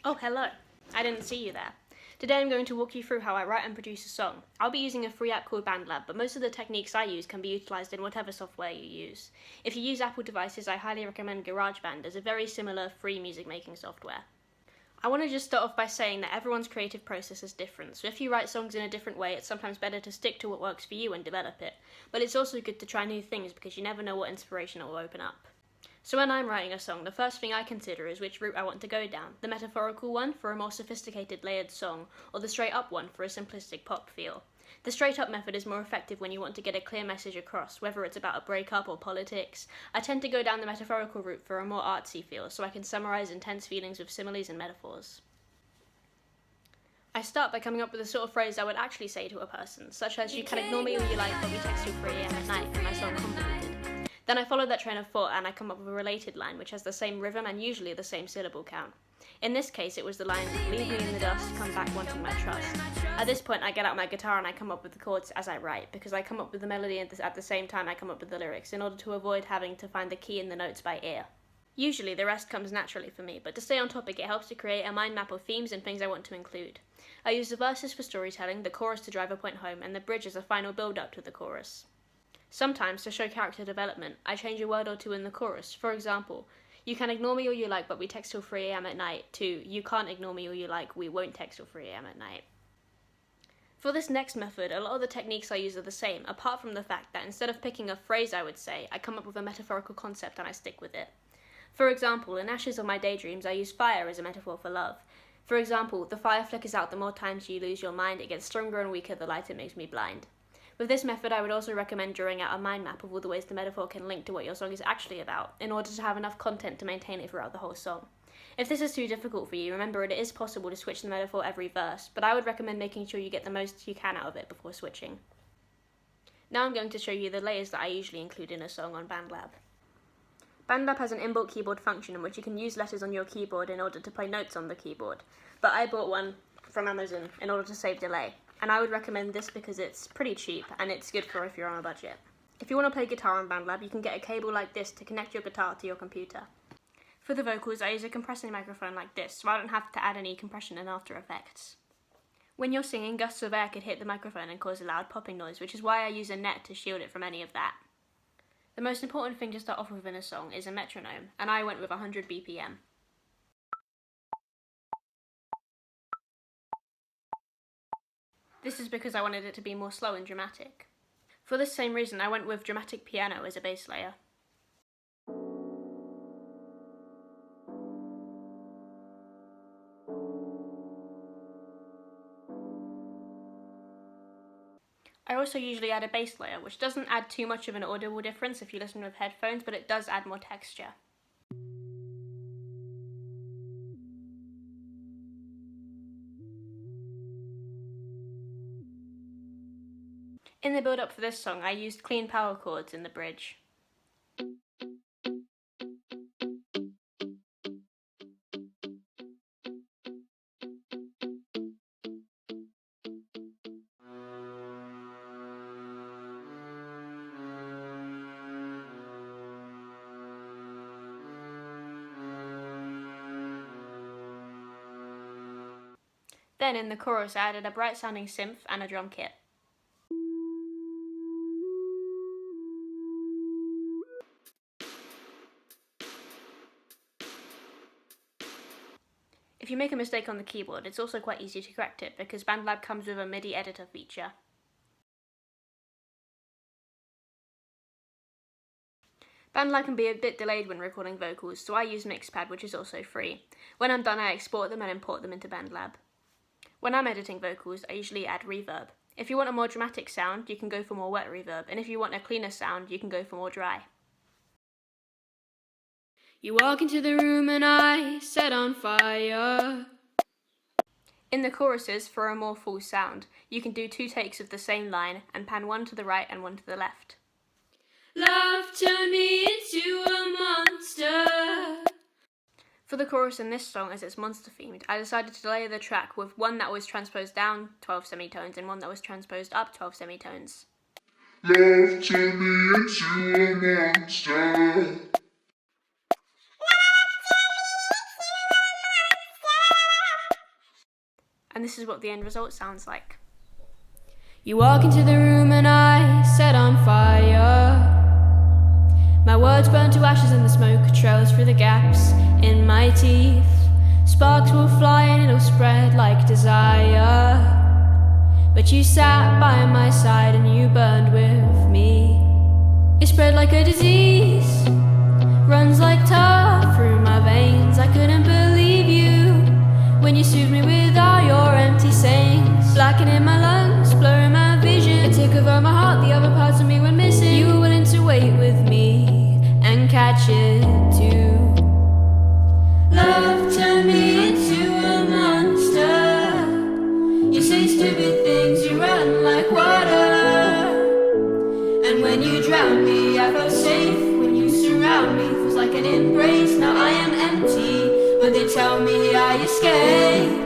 Oh, hello. I didn't see you there. Today I'm going to walk you through how I write and produce a song. I'll be using a free app called BandLab, but most of the techniques I use can be utilised in whatever software you use. If you use Apple devices, I highly recommend GarageBand as a very similar free music making software. I want to just start off by saying that everyone's creative process is different, so if you write songs in a different way, it's sometimes better to stick to what works for you and develop it. But it's also good to try new things because you never know what inspiration it will open up. So when I'm writing a song, the first thing I consider is which route I want to go down, the metaphorical one for a more sophisticated layered song, or the straight up one for a simplistic pop feel. The straight up method is more effective when you want to get a clear message across, whether it's about a breakup or politics. I tend to go down the metaphorical route for a more artsy feel, so I can summarise intense feelings with similes and metaphors. I start by coming up with a sort of phrase I would actually say to a person, such as, "You can ignore me all you like, but we text till 3 AM at night," and my song completed. Then I follow that train of thought and I come up with a related line which has the same rhythm and usually the same syllable count. In this case it was the line, "Leave me in the dust, come back wanting my trust." At this point I get out my guitar and I come up with the chords as I write, because I come up with the melody at the same time I come up with the lyrics, in order to avoid having to find the key in the notes by ear. Usually the rest comes naturally for me, but to stay on topic it helps to create a mind map of themes and things I want to include. I use the verses for storytelling, the chorus to drive a point home, and the bridge as a final build up to the chorus. Sometimes, to show character development, I change a word or two in the chorus. For example, "You can ignore me all you like, but we text till 3 AM at night," to "You can't ignore me all you like, we won't text till 3 AM at night." For this next method, a lot of the techniques I use are the same, apart from the fact that instead of picking a phrase I would say, I come up with a metaphorical concept and I stick with it. For example, in Ashes of My Daydreams, I use fire as a metaphor for love. For example, "The fire flickers out the more times you lose your mind, it gets stronger and weaker the lighter it makes me blind." With this method, I would also recommend drawing out a mind map of all the ways the metaphor can link to what your song is actually about, in order to have enough content to maintain it throughout the whole song. If this is too difficult for you, remember it is possible to switch the metaphor every verse, but I would recommend making sure you get the most you can out of it before switching. Now I'm going to show you the layers that I usually include in a song on BandLab. BandLab has an inbuilt keyboard function in which you can use letters on your keyboard in order to play notes on the keyboard, but I bought one from Amazon in order to save delay. And I would recommend this because it's pretty cheap and it's good for if you're on a budget. If you want to play guitar on BandLab, you can get a cable like this to connect your guitar to your computer. For the vocals, I use a compressing microphone like this, so I don't have to add any compression in After Effects. When you're singing, gusts of air could hit the microphone and cause a loud popping noise, which is why I use a net to shield it from any of that. The most important thing to start off with in a song is a metronome, and I went with 100 BPM. This is because I wanted it to be more slow and dramatic. For this same reason, I went with dramatic piano as a bass layer. I also usually add a bass layer, which doesn't add too much of an audible difference if you listen with headphones, but it does add more texture. In the build-up for this song, I used clean power chords in the bridge. Then in the chorus, I added a bright-sounding synth and a drum kit. If you make a mistake on the keyboard, it's also quite easy to correct it because BandLab comes with a MIDI editor feature. BandLab can be a bit delayed when recording vocals, so I use Mixpad, which is also free. When I'm done, I export them and import them into BandLab. When I'm editing vocals, I usually add reverb. If you want a more dramatic sound, you can go for more wet reverb, and if you want a cleaner sound, you can go for more dry. You walk into the room and I set on fire. In the choruses, for a more full sound, you can do 2 takes of the same line and pan one to the right and one to the left. Love turned me into a monster. For the chorus in this song, as it's monster themed, I decided to layer the track with one that was transposed down 12 semitones and one that was transposed up 12 semitones. Love turned me into a monster. this is what the end result sounds like. You walk into the room and I set on fire. My words burn to ashes and the smoke trails through the gaps in my teeth. Sparks will fly and it'll spread like desire. But you sat by my side and you burned with me. It spread like a disease, runs like tar through my veins. I couldn't believe you when you soothed me with all your empty sayings. Blackening my lungs, blurring my vision. It took over my heart, the other parts of me went missing. You were willing to wait with me and catch it too. Love turned me into a monster. You say stupid things, you run like water. And when you drown me, I felt safe. When you surround me, feels like an embrace. Now I am empty, but they tell me I escaped.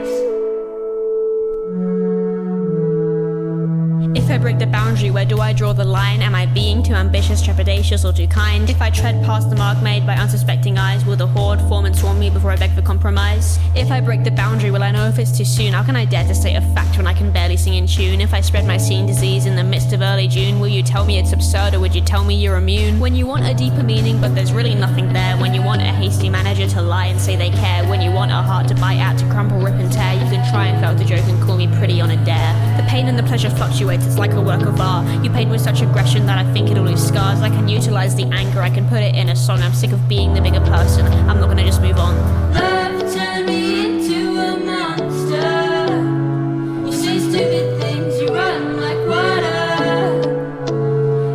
If I break the boundary, where do I draw the line? Am I being too ambitious, trepidatious, or too kind? If I tread past the mark made by unsuspecting eyes, will the horde form and swarm me before I beg for compromise? If I break the boundary, will I know if it's too soon? How can I dare to state a fact when I can barely sing in tune? If I spread my seeing disease in the midst of early June, will you tell me it's absurd, or would you tell me you're immune? When you want a deeper meaning but there's really nothing there, when you want a hasty manager to lie and say they care, when you want a heart to bite out, to crumple, rip and tear, you can try and fail to joke and call me pretty on a dare. The pain and the pleasure fluctuates, it's like a work of art. You paint with such aggression that I think it'll leave scars. I can utilize the anger, I can put it in a song. I'm sick of being the bigger person, I'm not gonna just move on. Love turned me into a monster. You say stupid things, you run like water.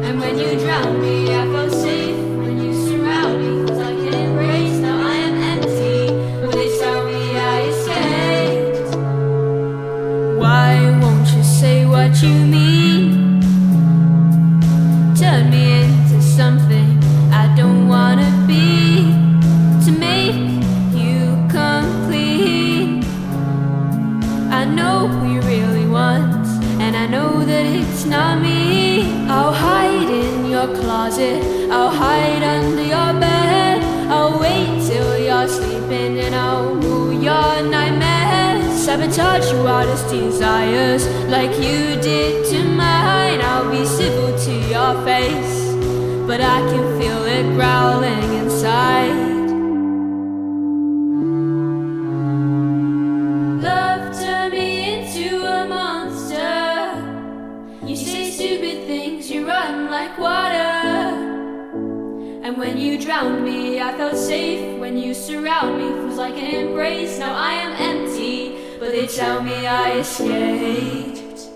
And when you drown me, I felt safe. When you surround me, feels like an embrace. Now I am empty, but they tell me I escaped. Why won't you say what you mean? Turn me into something I don't wanna be, to make you complete. I know who you really want, and I know that it's not me. I'll hide in your closet, I'll hide under your bed. I'll wait till you're sleeping and I'll rule your nightmares. Sabotage your wildest desires like you did to mine. I'll be civil to your face, but I can feel it growling inside. Love turned me into a monster. You say stupid things, you run like water. And when you drowned me, I felt safe. When you surround me, feels like an embrace. Now I am empty, but they tell me I escaped.